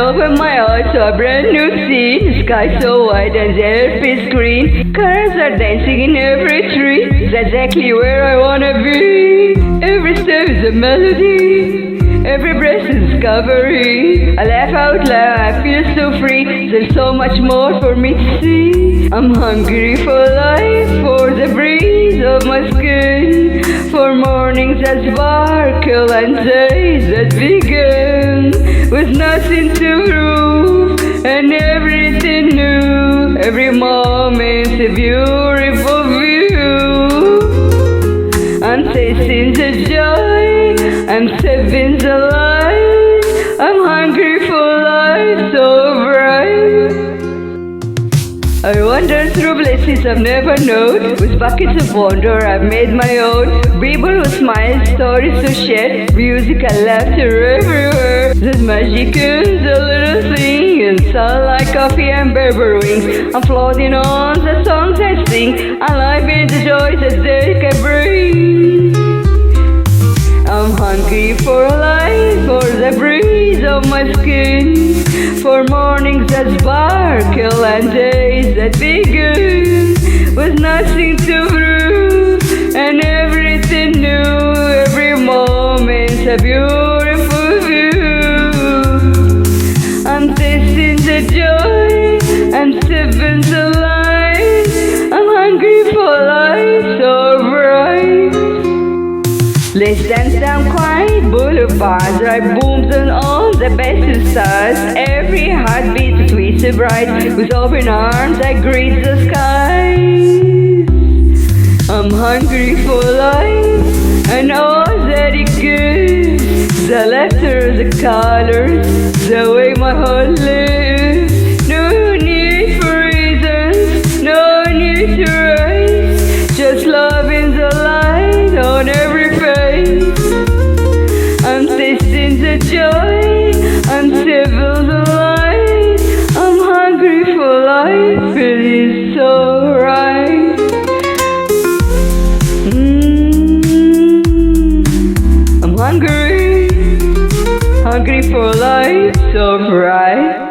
open my eyes to a brand new scene. Sky so wide and the earth is green. Colors are dancing in every tree. That's exactly where I wanna be. Every step is a melody. Every breath is discovery. I laugh out loud, I feel so free. There's so much more for me to see. I'm hungry for life, for the breeze of my skin, for mornings that sparkle and days that begin with nothing to prove and everything new. Every moment's a beautiful view. I'm tasting the joy, I'm sipping the light. I'm hungry for life so bright. I wander through places I've never known. With buckets of wonder I've made my own. People who smile, stories to share, music and laughter everywhere. There's magic in the little thing, and sound like coffee and berber wings. I'm floating on the songs I sing, alive in the joy that they can bring. I'm hungry for life, for the breeze of my skin, for mornings that sparkle and days that begin with nothing to prove and everything new. Every moment's a beautiful view. I'm tasting the joy, I'm sipping the light. I'm hungry for life so bright. Let's dance down quiet boulevards, right booms and all the best stars. Every heartbeat sweet so bright, with open arms I greet the skies. I'm hungry for life and all that it gives. The laughter, the colors, the way my heart lives. No need for reasons, no need to race, just love in the light on every face. I'm tasting the joy, I'm sipping the light. I'm hungry for life, it is so right. I'm hungry for life so bright.